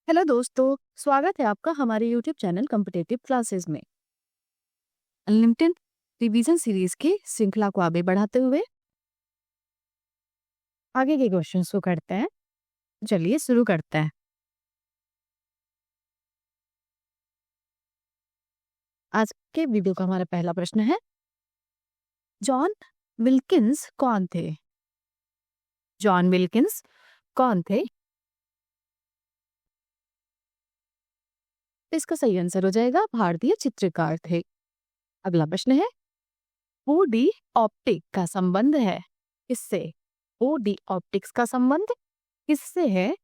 Hello दोस्तों, स्वागत है आपका हमारे यूट्यूब चैनल कॉम्पिटिटिव क्लासेस में। अनलिमिटेड रिवीजन सीरीज की श्रृंखला को आगे बढ़ाते हुए आगे के क्वेश्चंस को करते हैं। चलिए शुरू करते हैं। आज के वीडियो का हमारा पहला प्रश्न है, जॉन विल्किंस कौन थे? जॉन विल्किंस कौन थे? इसका सही आंसर हो जाएगा भारतीय चित्रकार थे। अगला प्रश्न है, ओडी ऑप्टिक का संबंध है किससे? ओडी ऑप्टिक्स का संबंध किससे है?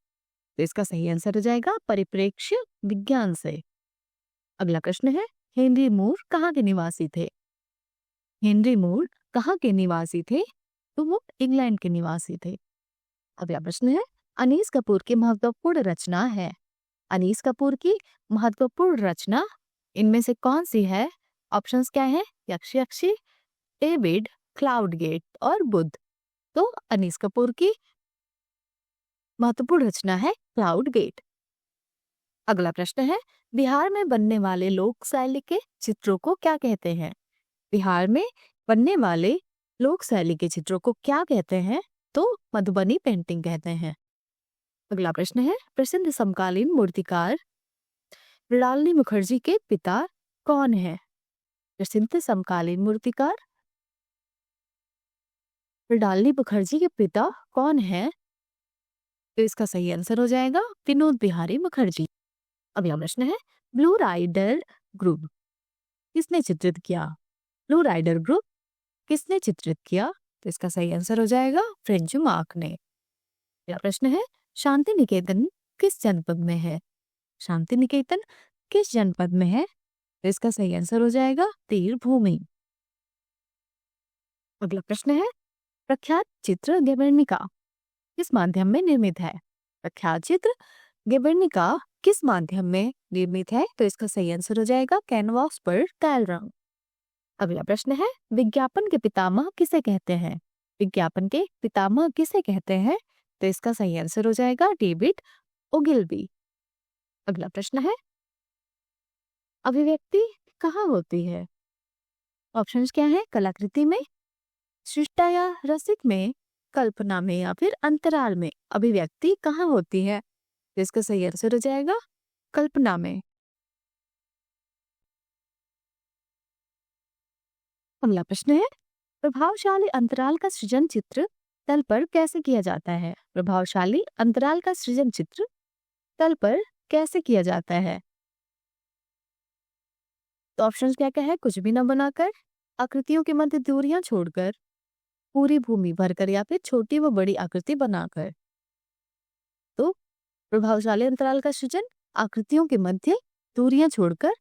तो इसका सही आंसर हो जाएगा परिप्रेक्ष्य विज्ञान से। अगला प्रश्न है, हेनरी मूर कहाँ के निवासी थे? हेनरी मूर कहाँ के निवासी थे? तो वो इंग्लैंड के निवासी थे। अगला प्रश्न है, अनीस कपूर की महत्वपूर्ण रचना है। अनीस कपूर की महत्वपूर्ण रचना इनमें से कौन सी है? ऑप्शंस क्या है? यक्षी यक्षी, डेविड, क्लाउड गेट और बुद्ध। तो अनीस कपूर की महत्वपूर्ण रचना है क्लाउड गेट। अगला प्रश्न है, बिहार में बनने वाले लोक शैली के चित्रों को क्या कहते हैं? बिहार में बनने वाले लोक शैली के चित्रों को क्या कहते हैं? तो मधुबनी पेंटिंग कहते हैं। अगला प्रश्न है, प्रसिद्ध समकालीन मूर्तिकार मृणालिनी मुखर्जी के पिता कौन है? प्रसिद्ध समकालीन मूर्तिकार मृणालिनी मुखर्जी के पिता कौन है? तो इसका सही आंसर हो जाएगा विनोद बिहारी मुखर्जी। अगला प्रश्न है, ब्लू राइडर ग्रुप किसने चित्रित किया? ब्लू राइडर ग्रुप किसने चित्रित किया? तो इसका सही आंसर हो जाएगा फ्रेंच मार्क ने। अगला प्रश्न है, शांति निकेतन किस जनपद में है? शांति निकेतन किस जनपद में है? तो इसका सही आंसर हो जाएगा तीरभूमि। अगला प्रश्न है, प्रख्यात चित्र गेबर्निका किस माध्यम में निर्मित है? प्रख्यात चित्र गेबर्निका किस माध्यम में निर्मित है? तो इसका सही आंसर हो जाएगा कैनवास पर तैल रंग। अगला प्रश्न है, विज्ञापन के पितामह किसे कहते हैं? विज्ञापन के पितामह किसे कहते हैं? तो इसका सही आंसर हो जाएगा डेविड ओगिलबी। अगला प्रश्न है, अभिव्यक्ति कहाँ होती है? ऑप्शंस क्या है? कलाकृति में, सृष्टा या रसिक में, कल्पना में या फिर अंतराल में अभिव्यक्ति कहाँ होती है? तो इसका सही आंसर हो जाएगा कल्पना में। अगला प्रश्न है, प्रभावशाली अंतराल का सृजन चित्र तल पर कैसे किया जाता है? प्रभावशाली अंतराल का सृजन चित्र तल पर कैसे किया जाता है? तो ऑप्शंस क्या क्या है? कुछ भी न बनाकर, आकृतियों के मध्य दूरियां छोड़कर, पूरी भूमि भरकर या फिर छोटी व बड़ी आकृति बनाकर। तो प्रभावशाली अंतराल का सृजन आकृतियों के मध्य दूरियां छोड़कर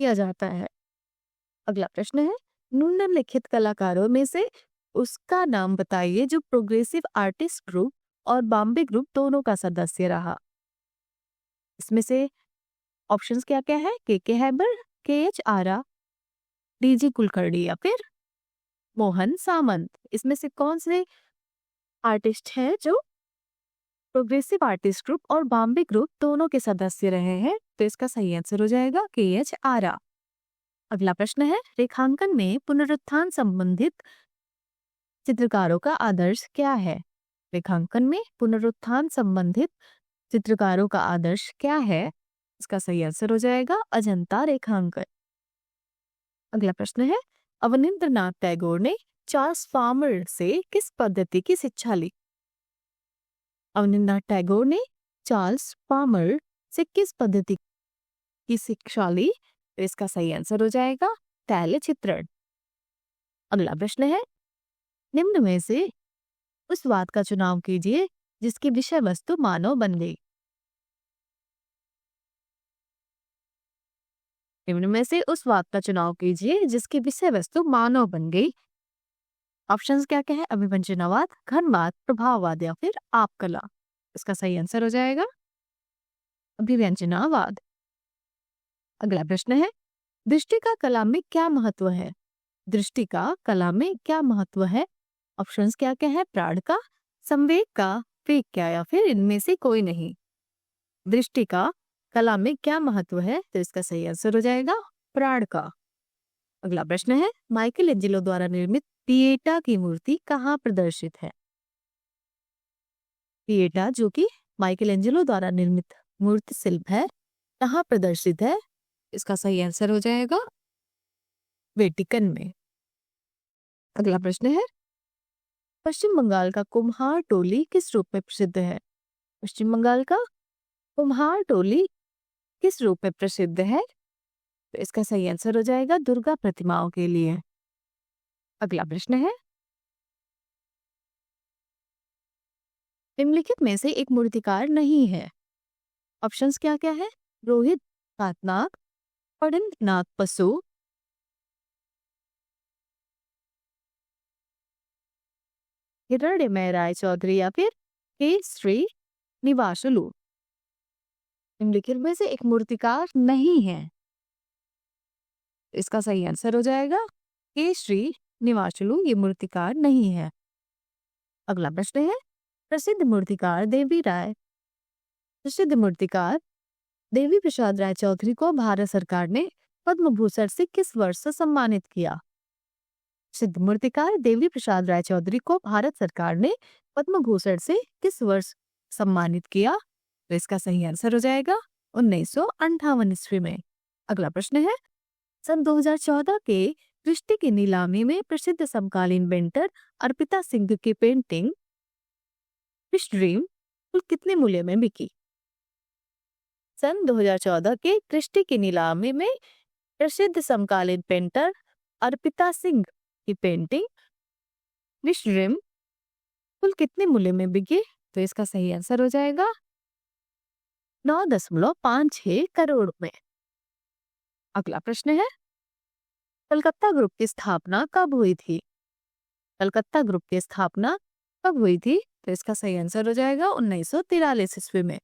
किया जाता है। अगला प्रश्न है, निम्नलिखित कलाकारों में से उसका नाम बताइए जो प्रोग्रेसिव आर्टिस्ट ग्रुप और बॉम्बे ग्रुप दोनों का सदस्य रहा। इसमें से ऑप्शंस क्या क्या है? के हैबर, के.एच. आरा, डी.जी. कुलकर्णी या फिर मोहन सामंत। इसमें से कौन से आर्टिस्ट हैं जो प्रोग्रेसिव आर्टिस्ट ग्रुप और बॉम्बे ग्रुप दोनों के सदस्य रहे हैं? तो इसका सही आंसर हो जाएगा के.एच. आरा। अगला प्रश्न है, रेखांकन में पुनरुत्थान संबंधित चित्रकारों का आदर्श क्या है? रेखांकन में पुनरुत्थान संबंधित चित्रकारों का आदर्श क्या है? इसका सही आंसर हो जाएगा अजंता रेखांकन। अगला प्रश्न है, अवनींद्रनाथ टैगोर ने चार्ल्स फार्मर से किस पद्धति की शिक्षा ली? अवनींद्रनाथ टैगोर ने चार्ल्स फार्मर से किस पद्धति की शिक्षा ली? तो इसका सही आंसर हो जाएगा तैल चित्रण। अगला प्रश्न है, निम्न में से उस वाद का चुनाव कीजिए जिसकी विषय वस्तु मानव बन गई। निम्न में से उस वाद का चुनाव कीजिए जिसकी विषय वस्तु मानव बन गई। ऑप्शंस क्या क्या है? अभिवंचनावाद, घनवाद, प्रभाववाद या फिर आप कला। इसका सही आंसर हो जाएगा अभिव्यंजनावाद। अगला प्रश्न है, दृष्टि का कला में क्या महत्व है? दृष्टि का कला में क्या महत्व है? ऑप्शंस क्या क्या है? प्राण का, संवेग का, वेग का या फिर इनमें से कोई नहीं। दृष्टि का कला में क्या महत्व है? तो इसका सही आंसर हो जाएगा प्राण का। अगला प्रश्न है, माइकल एंजेलो द्वारा निर्मित पिएटा की मूर्ति कहाँ प्रदर्शित है? पिएटा जो कि माइकल एंजेलो द्वारा निर्मित मूर्ति शिल्प है, कहाँ प्रदर्शित है? इसका सही आंसर हो जाएगा वेटिकन में। अगला प्रश्न है, पश्चिम बंगाल का कुम्हार टोली किस रूप में प्रसिद्ध है? पश्चिम बंगाल का कुम्हार टोली किस रूप में प्रसिद्ध है? तो इसका सही आंसर हो जाएगा दुर्गा प्रतिमाओं के लिए। अगला प्रश्न है, निम्नलिखित में से एक मूर्तिकार नहीं है। ऑप्शंस क्या क्या है? रोहित कातनाग, पढ़ेंद्रनाथ बसु, हिरण्मय राय चौधरी या फिर के श्री निवासुलु। निम्नलिखित में से एक मूर्तिकार नहीं है, इसका सही आंसर हो जाएगा के श्री निवासुलु, ये मूर्तिकार नहीं है। अगला प्रश्न है, प्रसिद्ध मूर्तिकार देवी प्रसाद राय चौधरी को भारत सरकार ने पद्म भूषण से किस वर्ष से सम्मानित किया? प्रसिद्ध मूर्तिकार देवी प्रसाद राय चौधरी को भारत सरकार ने पद्म भूषण से किस वर्ष सम्मानित किया? तो इसका सही आंसर हो जाएगा 1958 ईस्वी में। अगला प्रश्न है, सन 2014 के क्रिस्टी की नीलामी में प्रसिद्ध समकालीन पेंटर अर्पिता सिंह की पेंटिंग फिश ड्रीम कुल कितने मूल्य में बिकी? सन 2014 के क्रिस्टी की नीलामी में प्रसिद्ध समकालीन पेंटर अर्पिता सिंह की पेंटिंग फिश ड्रीम कुल कितने मूल्य में बिकी? तो इसका सही आंसर हो जाएगा 9.56 करोड़ में। अगला प्रश्न है, कलकत्ता ग्रुप की स्थापना कब हुई थी? कलकत्ता ग्रुप की स्थापना कब हुई थी? तो इसका सही आंसर हो जाएगा 1943 ईस्वी में।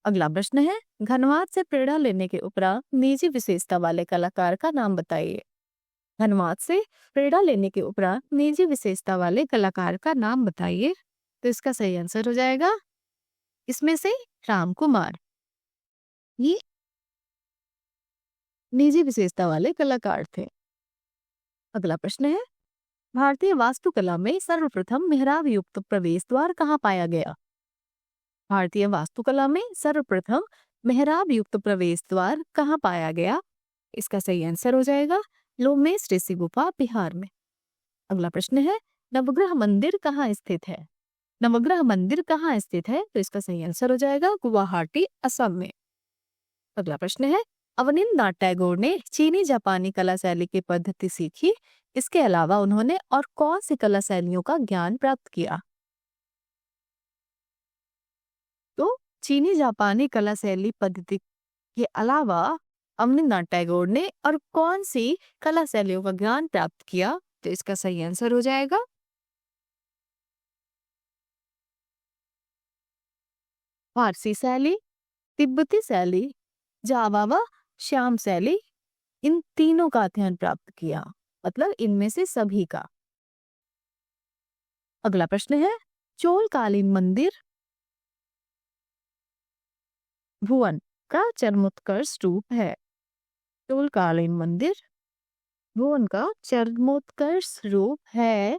अगला प्रश्न है, घनवाद से प्रेरणा लेने के उपरांत निजी विशेषता वाले कलाकार का नाम बताइए। घनवाद से प्रेरणा लेने के उपरांत निजी विशेषता वाले कलाकार का नाम बताइए। तो इसका सही आंसर हो जाएगा इसमें से राम कुमार, ये निजी विशेषता वाले कलाकार थे। अगला प्रश्न है, भारतीय वास्तुकला में सर्वप्रथम मेहराब युक्त प्रवेश द्वार कहाँ पाया गया? भारतीय वास्तुकला में सर्वप्रथम मेहराब युक्त प्रवेश द्वार कहाँ पाया गया? इसका सही आंसर हो जाएगा लोमेश ऋषि गुफा, बिहार में। अगला प्रश्न है, नवग्रह मंदिर कहाँ स्थित है? नवग्रह मंदिर कहाँ स्थित है? तो इसका सही आंसर हो जाएगा गुवाहाटी, असम में। अगला प्रश्न है, अवनींद्रनाथ टैगोर ने चीनी जापानी कला शैली की पद्धति सीखी, इसके अलावा उन्होंने और कौन सी कला शैलियों का ज्ञान प्राप्त किया? तो चीनी जापानी कला शैली पद्धति के अलावा अवनींद्रनाथ टैगोर ने और कौन सी कला शैलियों का ज्ञान प्राप्त किया? तो इसका सही आंसर हो जाएगा फारसी शैली, तिब्बती शैली, जावा व श्याम शैली, इन तीनों का अध्ययन प्राप्त किया, मतलब इनमें से सभी का। अगला प्रश्न है, चोलकालीन मंदिर भुवन का चरमोत्कर्ष रूप है। चोलकालीन मंदिर भुवन का चरमोत्कर्ष रूप है।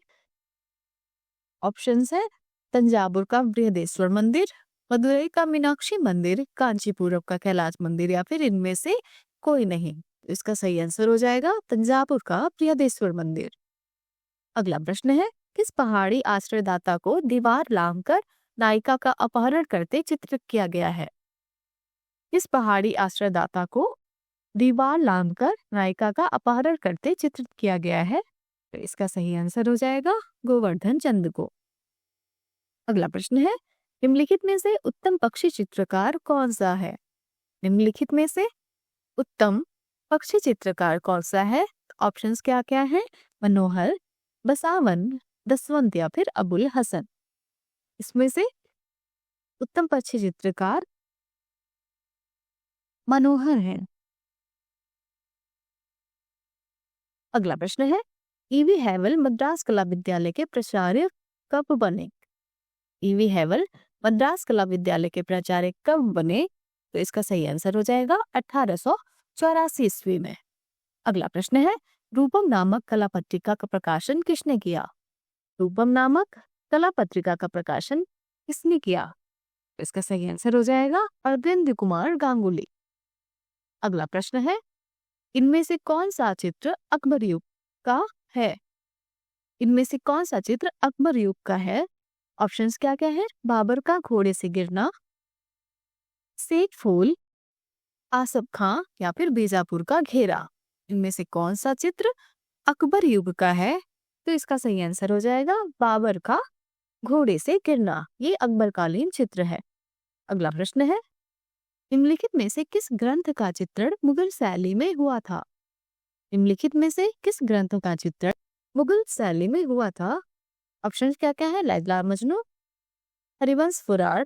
ऑप्शंस है, तंजावुर का बृहदेश्वर मंदिर, मदुरई का मीनाक्षी मंदिर, कांचीपुरम का कैलाश मंदिर, या फिर इनमें से कोई नहीं। इसका सही आंसर हो जाएगा तंजावुर का बृहदेश्वर मंदिर। अगला प्रश्न है, किस पहाड़ी आश्रयदाता को दीवार लांघकर नायिका का अपहरण करते चित्रित किया गया है? किस पहाड़ी आश्रयदाता को दीवार लांघकर नायिका का अपहरण करते चित्रित किया गया है? तो इसका सही आंसर हो जाएगा गोवर्धन चंद को। अगला प्रश्न है, निम्नलिखित में से उत्तम पक्षी चित्रकार कौन सा है? निम्नलिखित में से उत्तम पक्षी चित्रकार कौन सा है? ऑप्शंस क्या क्या है? मनोहर, बसावन, दसवंत या फिर अबुल हसन। इसमें से उत्तम पक्षी चित्रकार मनोहर है। अगला प्रश्न है, ईवी हैवल मद्रास कला विद्यालय के प्राचार्य कब बने? ईवी हैवल मद्रास कला विद्यालय के प्राचार्य कब बने? तो इसका सही आंसर हो जाएगा 1884 ईस्वी में। अगला प्रश्न है, रूपम नामक कला पत्रिका का प्रकाशन किसने किया? रूपम नामक कला पत्रिका का प्रकाशन किसने किया? तो इसका सही आंसर हो जाएगा अरविंद कुमार गांगुली। अगला प्रश्न है, इनमें से कौन सा चित्र अकबर युग का है? इनमें से कौन सा चित्र अकबर युग का है? ऑप्शंस क्या क्या है? बाबर का घोड़े से गिरना, सेठ फूल, आसफ खां या फिर बीजापुर का घेरा। इनमें से कौन सा चित्र अकबर युग का है? तो इसका सही आंसर हो जाएगा बाबर का घोड़े से गिरना। ये अकबरकालीन चित्र है। अगला प्रश्न है, निम्नलिखित में से किस ग्रंथ का चित्रण मुगल शैली में हुआ था? निम्नलिखित में से किस ग्रंथ का चित्रण मुगल शैली में हुआ था? ऑप्शन क्या क्या है? लैला मजनू, हरिवंश पुराण,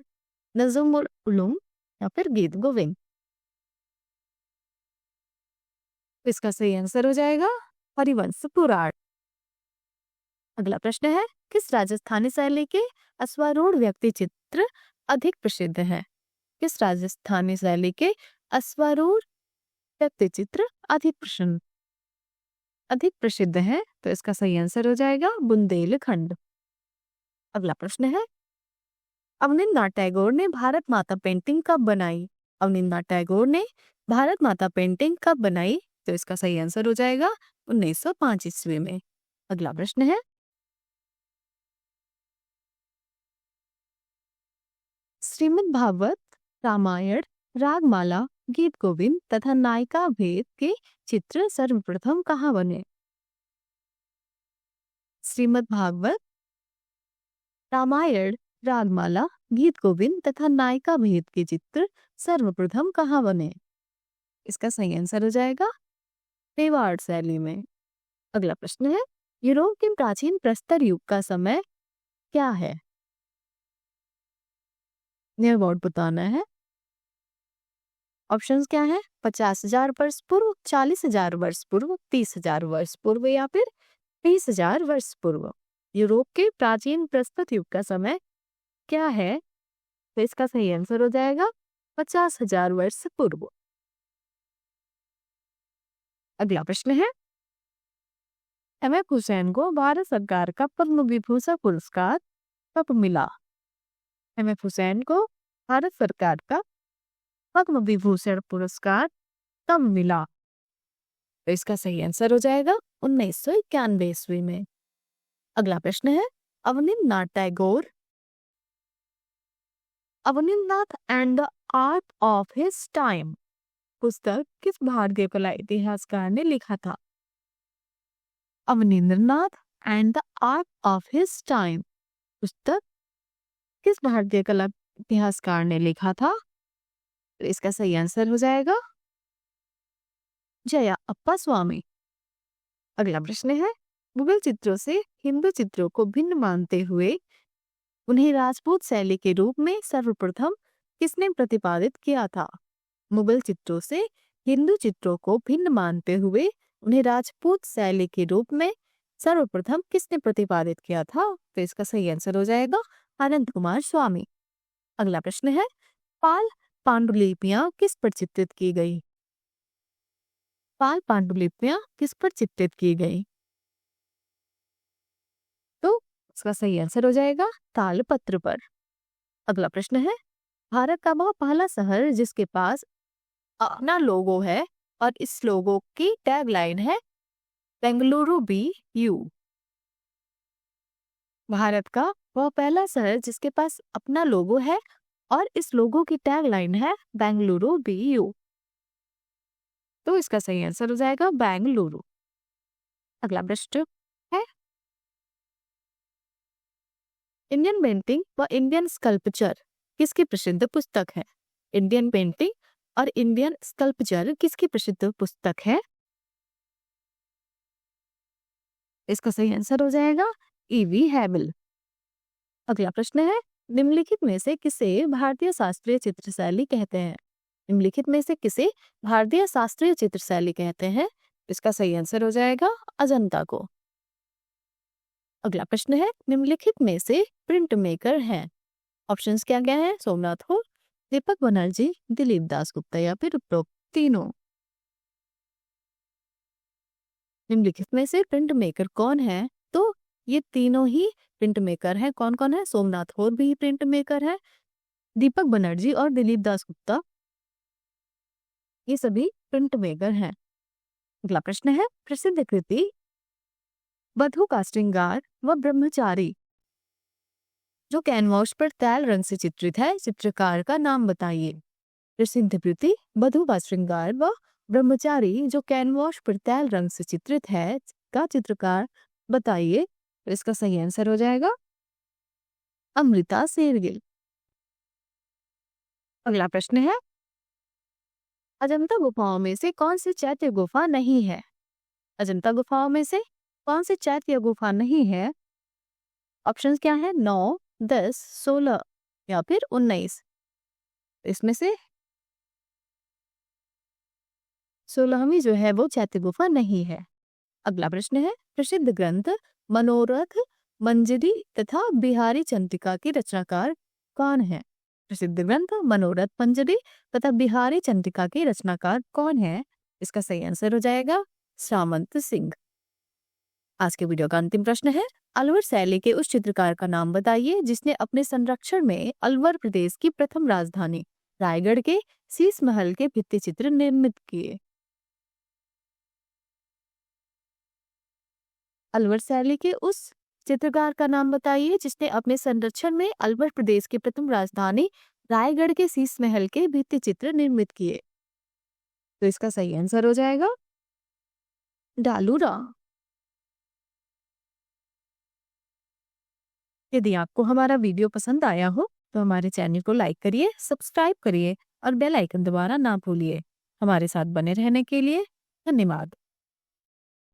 नज़्मुल उलूम या फिर गीत गोविंद। इसका सही आंसर हो जाएगा हरिवंश पुराण। अगला प्रश्न है, किस राजस्थानी शैली के अश्वारूढ़ व्यक्ति चित्र अधिक प्रसिद्ध हैं? किस राजस्थानी शैली के अश्वारूढ़ व्यक्ति चित्र अधिक प्रसिद्ध है? तो इसका सही आंसर हो जाएगा बुंदेलखंड। अगला प्रश्न है, अवनींद्रनाथ टैगोर ने भारत माता पेंटिंग कब बनाई? अवनींद्रनाथ टैगोर ने भारत माता पेंटिंग कब बनाई? तो इसका सही आंसर हो जाएगा 1905 ईस्वी में। अगला प्रश्न है, श्रीमद् भागवत, रामायण, रागमाला, गीत गोविंद तथा नायिका भेद के चित्र सर्वप्रथम कहाँ बने? श्रीमद् भागवत, रामायण, रागमाला, गीत गोविंद तथा नायिका भेद के चित्र सर्वप्रथम कहाँ बने? इसका सही आंसर हो जाएगा मेवाड़ शैली में। अगला प्रश्न है, यूरोप के प्राचीन प्रस्तर युग का समय क्या है? नियर अबाउट बताना है। ऑप्शंस क्या है? 50,000 वर्ष पूर्व, 40,000 वर्ष पूर्व, 30,000 वर्ष पूर्व या फिर 20,000 वर्ष पूर्व। यूरोप के प्राचीन प्रस्तुत युग का समय क्या है? तो इसका सही आंसर हो जाएगा 50,000 वर्ष पूर्व। अगला प्रश्न है, एमएफ हुसैन को भारत सरकार का पद्म विभूषण पुरस्कार कब मिला? एमएफ हुसैन को भारत सरकार का पद्म विभूषण पुरस्कार कब मिला? तो इसका सही आंसर हो जाएगा 1991 ईस्वी में। अगला प्रश्न है, Abanindranath and the art of his time पुस्तक किस भारतीय कला इतिहासकार ने लिखा था? Abanindranath and the art of his time पुस्तक किस भारतीय कला इतिहासकार ने लिखा था? तो इसका सही आंसर हो जाएगा जया अप्पा स्वामी। अगला प्रश्न है, मुगल चित्रों से हिंदू चित्रों को भिन्न मानते हुए उन्हें राजपूत शैली के रूप में सर्वप्रथम किसने प्रतिपादित किया था? मुगल चित्रों से हिंदू चित्रों को भिन्न मानते हुए उन्हें राजपूत शैली के रूप में सर्वप्रथम किसने प्रतिपादित किया था? तो इसका सही आंसर हो जाएगा अनंत कुमार स्वामी। अगला प्रश्न है, पाल पांडुलिपियां किस पर चित्रित की गई? पाल पांडुलिपियां किस पर चित्रित की गई? तो इसका सही आंसर हो जाएगा तालपत्र पर। अगला प्रश्न है, भारत का वह पहला शहर जिसके पास अपना लोगो है और इस लोगो की टैगलाइन है बेंगलुरु बी यू। भारत का वह पहला शहर जिसके पास अपना लोगो है और इस लोगो की टैगलाइन है बेंगलुरु बी यू। तो इसका सही आंसर हो जाएगा बेंगलुरु। अगला प्रश्न है, इंडियन पेंटिंग व इंडियन स्कल्पचर किसकी प्रसिद्ध पुस्तक है? इंडियन पेंटिंग और इंडियन स्कल्पचर किसकी प्रसिद्ध पुस्तक है? इसका सही आंसर हो जाएगा ईवी हैबल। अगला प्रश्न है, निम्नलिखित में से किसे भारतीय शास्त्रीय चित्रशैली कहते हैं? निम्नलिखित में से किसे भारतीय शास्त्रीय चित्रशैली कहते हैं? इसका सही आंसर हो जाएगा अजंता को। अगला प्रश्न है, निम्नलिखित में से प्रिंट मेकर हैं? ऑप्शंस क्या क्या है? सोमनाथ हो, दीपक बनर्जी, दिलीप दासगुप्ता या फिर उपरोक्त तीनों। निम्नलिखित में से प्रिंट मेकर कौन है? तो ये तीनों ही प्रिंट मेकर है। कौन कौन है? सोमनाथ होर भी प्रिंट मेकर है, दीपक बनर्जी और दिलीप दासगुप्ता, ये सभी प्रिंट मेकर हैं। अगला प्रश्न है, प्रसिद्ध कृति बधु का श्रृंगार व ब्रह्मचारी जो कैनवास पर तैल रंग से चित्रित है, चित्रकार का नाम बताइए। प्रसिद्ध कृति बधु का श्रृंगार व ब्रह्मचारी जो कैनवास पर तैल रंग से चित्रित है, का चित्रकार बताइए। तो इसका सही आंसर हो जाएगा अमृता शेरगिल। अगला प्रश्न है, अजंता गुफाओं में से कौन सी चैत्य गुफा नहीं है? अजंता गुफाओं में से कौन सी चैत्य गुफा नहीं है? ऑप्शंस क्या है? 9, 10, 16 या फिर 19। इसमें से 16वीं जो है वो चैत्य गुफा नहीं है। अगला प्रश्न है, प्रसिद्ध ग्रंथ मनोरथ मंजरी तथा बिहारी चंद्रिका की रचनाकार कौन है? प्रसिद्ध ग्रंथ मनोरथ मंजरी तथा बिहारी चंद्रिका की रचनाकार कौन है? इसका सही आंसर हो जाएगा सामंत सिंह। आज के वीडियो का अंतिम प्रश्न है, अलवर शैली के उस चित्रकार का नाम बताइए जिसने अपने संरक्षण में अलवर प्रदेश की प्रथम राजधानी रायगढ़ के शीश महल के भित्ति चित्र निर्मित किए। अलवर शैली के उस चित्रकार का नाम बताइए जिसने अपने संरक्षण में अलवर प्रदेश की प्रथम राजधानी रायगढ़ के शीश महल के भित्ति चित्र निर्मित किए। तो इसका सही आंसर हो जाएगा डालूरा। यदि आपको हमारा वीडियो पसंद आया हो तो हमारे चैनल को लाइक करिए, सब्सक्राइब करिए और बेल आइकन दबाना ना भूलिए। हमारे साथ बने रहने के लिए धन्यवाद।